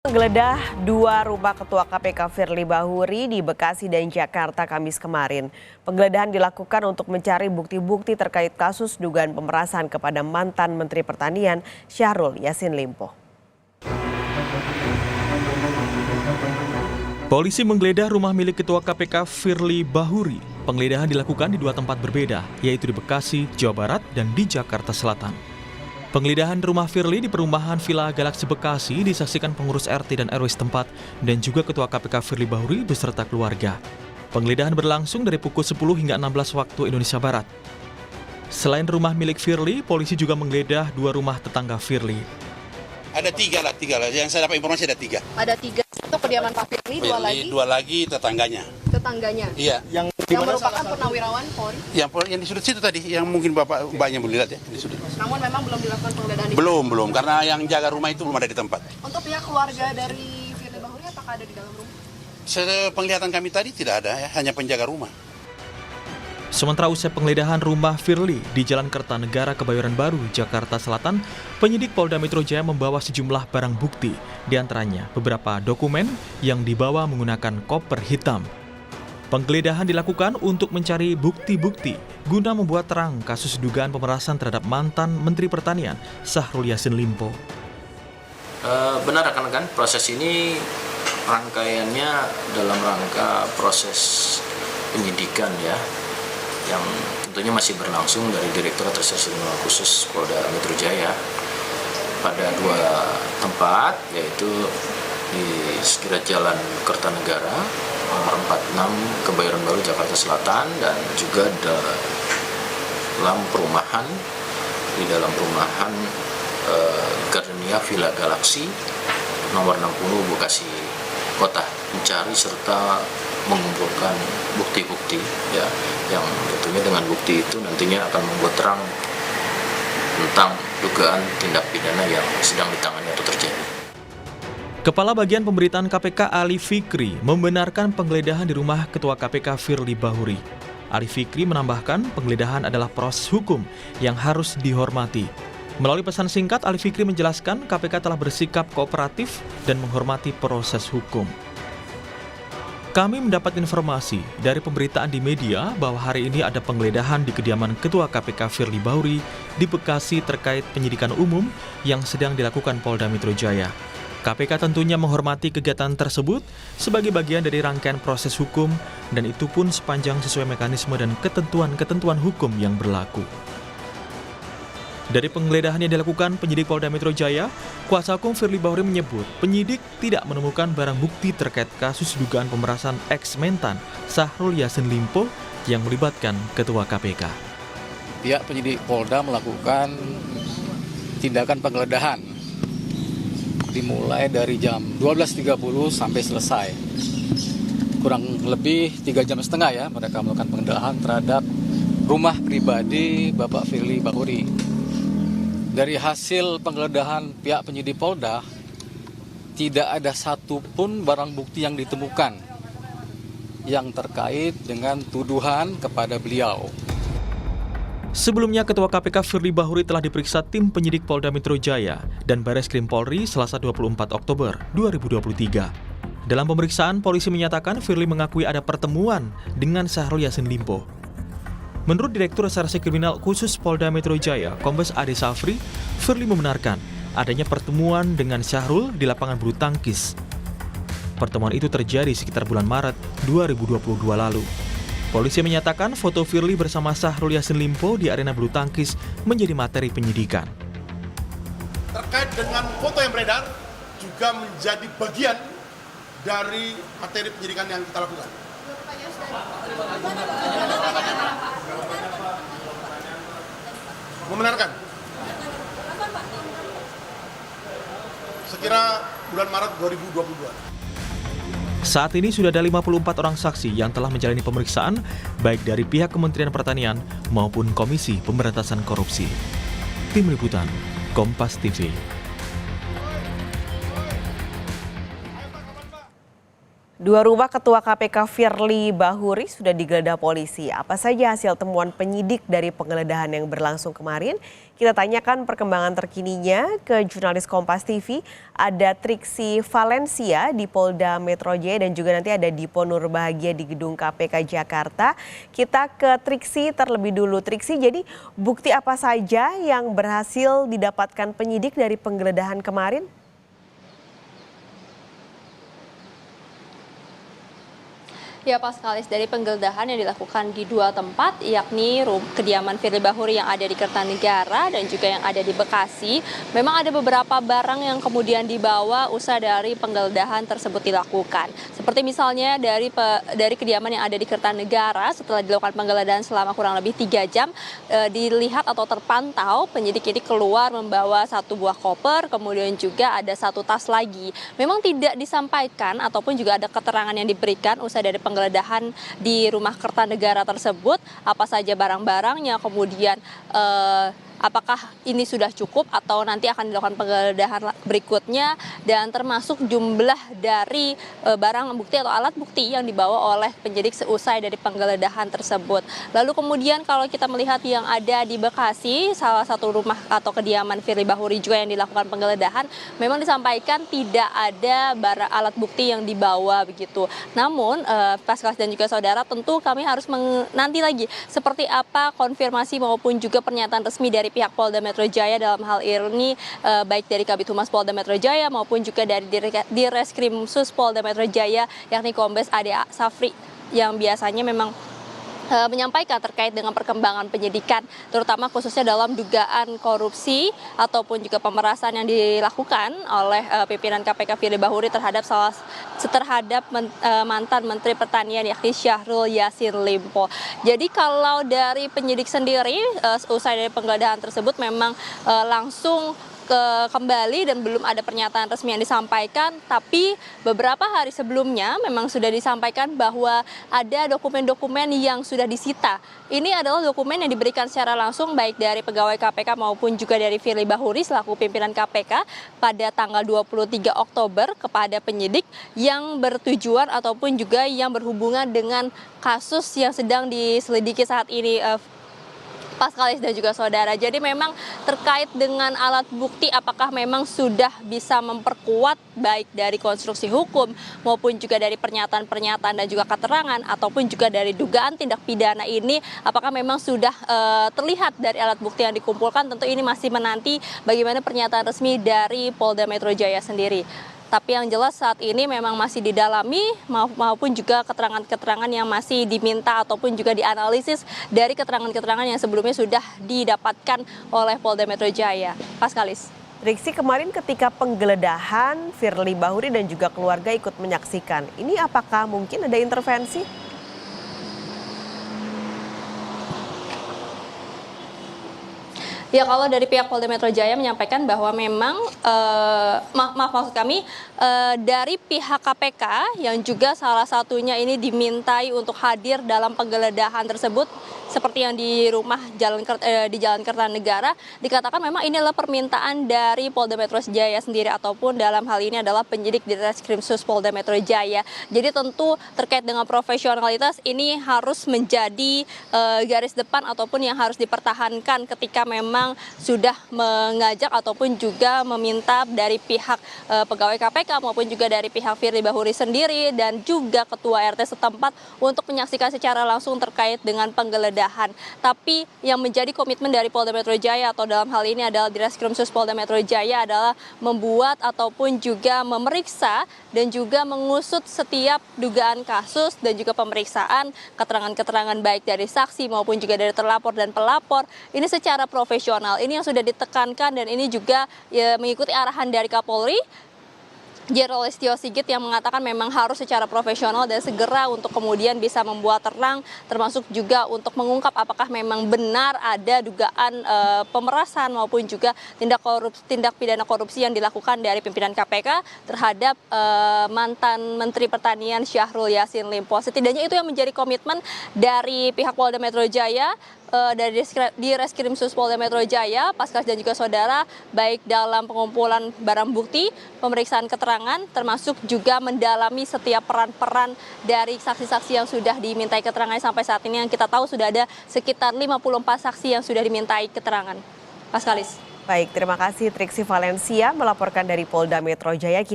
Menggeledah dua rumah Ketua KPK Firly Bahuri di Bekasi dan Jakarta Kamis kemarin. Penggeledahan dilakukan untuk mencari bukti-bukti terkait kasus dugaan pemerasan kepada mantan Menteri Pertanian Syahrul Yassin Limpo. Polisi menggeledah rumah milik Ketua KPK Firly Bahuri. Penggeledahan dilakukan di dua tempat berbeda, yaitu di Bekasi, Jawa Barat, dan di Jakarta Selatan. Penggeledahan rumah Firly di perumahan Villa Galaxy Bekasi disaksikan pengurus RT dan RW setempat dan juga Ketua KPK Firly Bahuri beserta keluarga. Penggeledahan berlangsung dari pukul 10 hingga 16 waktu Indonesia Barat. Selain rumah milik Firly, polisi juga menggeledah dua rumah tetangga Firly. Ada tiga lah. Yang saya dapat informasi ada tiga. Ada tiga. Itu kediaman Pak Firly, Dua lagi tetangganya. Tetangganya. Iya. Yang merupakan purnawirawan Polri. Yang di sudut situ tadi, yang mungkin Mbaknya boleh lihat ya di sudut. Namun memang belum dilakukan penggeledahan. Belum, karena yang jaga rumah itu belum ada di tempat. Untuk pihak keluarga dari Firly Bahuri apakah ada di dalam rumah? Penglihatan kami tadi tidak ada ya, hanya penjaga rumah. Sementara usai penggeledahan rumah Firly di Jalan Kertanegara, Kebayoran Baru, Jakarta Selatan, penyidik Polda Metro Jaya membawa sejumlah barang bukti, diantaranya beberapa dokumen yang dibawa menggunakan koper hitam. Penggeledahan dilakukan untuk mencari bukti-bukti guna membuat terang kasus dugaan pemerasan terhadap mantan Menteri Pertanian Syahrul Yassin Limpo. Benar rekan-rekan, proses ini rangkaiannya dalam rangka proses penyidikan ya, yang tentunya masih berlangsung dari Direktorat Reserse Kriminal Khusus Polda Metro Jaya pada dua tempat, yaitu di sekitar Jalan Kertanegara nomor 46 Kebayoran Baru, Jakarta Selatan, dan juga di dalam perumahan Gardenia Villa Galaxy nomor 60 Bekasi Kota, mencari serta mengumpulkan bukti-bukti ya, yang tentunya dengan bukti itu nantinya akan membuat terang tentang dugaan tindak pidana yang sedang ditangani atau terjadi. Kepala Bagian Pemberitaan KPK Ali Fikri membenarkan penggeledahan di rumah Ketua KPK Firly Bahuri. Ali Fikri menambahkan penggeledahan adalah proses hukum yang harus dihormati. Melalui pesan singkat, Ali Fikri menjelaskan KPK telah bersikap kooperatif dan menghormati proses hukum. Kami mendapat informasi dari pemberitaan di media bahwa hari ini ada penggeledahan di kediaman Ketua KPK Firly Bahuri di Bekasi terkait penyidikan umum yang sedang dilakukan Polda Metro Jaya. KPK tentunya menghormati kegiatan tersebut sebagai bagian dari rangkaian proses hukum dan itu pun sepanjang sesuai mekanisme dan ketentuan-ketentuan hukum yang berlaku. Dari penggeledahan yang dilakukan penyidik Polda Metro Jaya, kuasa hukum Firly Bahuri menyebut penyidik tidak menemukan barang bukti terkait kasus dugaan pemerasan ex-mentan Syahrul Yassin Limpo yang melibatkan Ketua KPK. Pihak penyidik Polda melakukan tindakan penggeledahan dimulai dari jam 12.30 sampai selesai. Kurang lebih 3,5 jam ya mereka melakukan penggeledahan terhadap rumah pribadi Bapak Firly Bahuri. Dari hasil penggeledahan pihak penyidik Polda, tidak ada satupun barang bukti yang ditemukan yang terkait dengan tuduhan kepada beliau. Sebelumnya, Ketua KPK Firly Bahuri telah diperiksa tim penyidik Polda Metro Jaya dan Bareskrim Polri Selasa 24 Oktober 2023. Dalam pemeriksaan, polisi menyatakan Firly mengakui ada pertemuan dengan Syahrul Yassin Limpo. Menurut Direktur Reserse Kriminal Khusus Polda Metro Jaya, Kombes Ade Safri, Firly membenarkan adanya pertemuan dengan Syahrul di lapangan bulu tangkis. Pertemuan itu terjadi sekitar bulan Maret 2022 lalu. Polisi menyatakan foto Firly bersama Syahrul Yassin Limpo di arena bulu tangkis menjadi materi penyidikan. Terkait dengan foto yang beredar juga menjadi bagian dari materi penyidikan yang kita lakukan. Membenarkan. Sekira bulan Maret 2022. Saat ini sudah ada 54 orang saksi yang telah menjalani pemeriksaan baik dari pihak Kementerian Pertanian maupun Komisi Pemberantasan Korupsi. Tim Liputan, Kompas TV. Dua rumah Ketua KPK Firly Bahuri sudah digeledah polisi. Apa saja hasil temuan penyidik dari penggeledahan yang berlangsung kemarin? Kita tanyakan perkembangan terkininya ke jurnalis Kompas TV. Ada Triksi Valencia di Polda Metro Jaya dan juga nanti ada Dipo Nurbahagia di Gedung KPK Jakarta. Kita ke Triksi terlebih dulu. Triksi, jadi bukti apa saja yang berhasil didapatkan penyidik dari penggeledahan kemarin? Ya, Paskalis, dari penggeledahan yang dilakukan di dua tempat, yakni kediaman Firly Bahuri yang ada di Kertanegara dan juga yang ada di Bekasi, memang ada beberapa barang yang kemudian dibawa usai dari penggeledahan tersebut dilakukan. Seperti misalnya dari kediaman yang ada di Kertanegara, setelah dilakukan penggeledahan selama kurang lebih 3 jam, dilihat atau terpantau penyidik ini keluar membawa 1 buah koper, kemudian juga ada 1 tas lagi. Memang tidak disampaikan ataupun juga ada keterangan yang diberikan usai dari penggeledahan di rumah Kertanegara tersebut, apa saja barang-barangnya, kemudian apakah ini sudah cukup atau nanti akan dilakukan penggeledahan berikutnya, dan termasuk jumlah dari barang bukti atau alat bukti yang dibawa oleh penyidik seusai dari penggeledahan tersebut. Lalu kemudian kalau kita melihat yang ada di Bekasi, salah satu rumah atau kediaman Firly Bahuri juga yang dilakukan penggeledahan, memang disampaikan tidak ada barang alat bukti yang dibawa begitu. Namun Paskalis dan juga saudara, tentu kami harus menanti lagi seperti apa konfirmasi maupun juga pernyataan resmi dari pihak Polda Metro Jaya dalam hal ini, baik dari Kabid Humas Polda Metro Jaya maupun juga dari Direskrim Sus Polda Metro Jaya, yakni Kombes Ade Safri, yang biasanya memang menyampaikan terkait dengan perkembangan penyidikan, terutama khususnya dalam dugaan korupsi ataupun juga pemerasan yang dilakukan oleh pimpinan KPK Firly Bahuri terhadap mantan Menteri Pertanian yakni Syahrul Yassin Limpo. Jadi kalau dari penyidik sendiri, usai dari penggeledahan tersebut memang langsung kembali dan belum ada pernyataan resmi yang disampaikan, tapi beberapa hari sebelumnya memang sudah disampaikan bahwa ada dokumen-dokumen yang sudah disita. Ini adalah dokumen yang diberikan secara langsung baik dari pegawai KPK maupun juga dari Firly Bahuri selaku pimpinan KPK pada tanggal 23 Oktober kepada penyidik yang bertujuan ataupun juga yang berhubungan dengan kasus yang sedang diselidiki saat ini, Paskalis dan juga saudara. Jadi memang terkait dengan alat bukti, apakah memang sudah bisa memperkuat baik dari konstruksi hukum maupun juga dari pernyataan-pernyataan dan juga keterangan ataupun juga dari dugaan tindak pidana ini, apakah memang sudah terlihat dari alat bukti yang dikumpulkan, tentu ini masih menanti bagaimana pernyataan resmi dari Polda Metro Jaya sendiri. Tapi yang jelas saat ini memang masih didalami maupun juga keterangan-keterangan yang masih diminta ataupun juga dianalisis dari keterangan-keterangan yang sebelumnya sudah didapatkan oleh Polda Metro Jaya. Paskalis. Triksi, kemarin ketika penggeledahan Firly Bahuri dan juga keluarga ikut menyaksikan. Ini apakah mungkin ada intervensi? Ya, kalau dari pihak Polda Metro Jaya menyampaikan bahwa memang maksud kami dari pihak KPK yang juga salah satunya ini dimintai untuk hadir dalam penggeledahan tersebut, seperti yang di rumah di Jalan Kertanegara, dikatakan memang ini adalah permintaan dari Polda Metro Jaya sendiri ataupun dalam hal ini adalah penyidik di Reskrim Sus Polda Metro Jaya. Jadi tentu terkait dengan profesionalitas ini harus menjadi garis depan ataupun yang harus dipertahankan ketika memang sudah mengajak ataupun juga meminta dari pihak pegawai KPK maupun juga dari pihak Firly Bahuri sendiri dan juga ketua RT setempat untuk menyaksikan secara langsung terkait dengan penggeledahan. Tapi yang menjadi komitmen dari Polda Metro Jaya atau dalam hal ini adalah Direskrim Sus Polda Metro Jaya adalah membuat ataupun juga memeriksa dan juga mengusut setiap dugaan kasus dan juga pemeriksaan keterangan-keterangan baik dari saksi maupun juga dari terlapor dan pelapor ini secara profesional. Ini yang sudah ditekankan dan ini juga mengikuti arahan dari Kapolri Jenderal Listio Sigit yang mengatakan memang harus secara profesional dan segera untuk kemudian bisa membuat terang, termasuk juga untuk mengungkap apakah memang benar ada dugaan pemerasan maupun juga tindak pidana korupsi yang dilakukan dari pimpinan KPK terhadap mantan Menteri Pertanian Syahrul Yassin Limpo. Setidaknya itu yang menjadi komitmen dari pihak Polda Metro Jaya di Reskrimsus Polda Metro Jaya, Paskalis dan juga saudara, baik dalam pengumpulan barang bukti, pemeriksaan keterangan, termasuk juga mendalami setiap peran-peran dari saksi-saksi yang sudah dimintai keterangan sampai saat ini. Yang kita tahu sudah ada sekitar 54 saksi yang sudah dimintai keterangan. Paskalis. Baik, terima kasih Triksi Valencia melaporkan dari Polda Metro Jaya.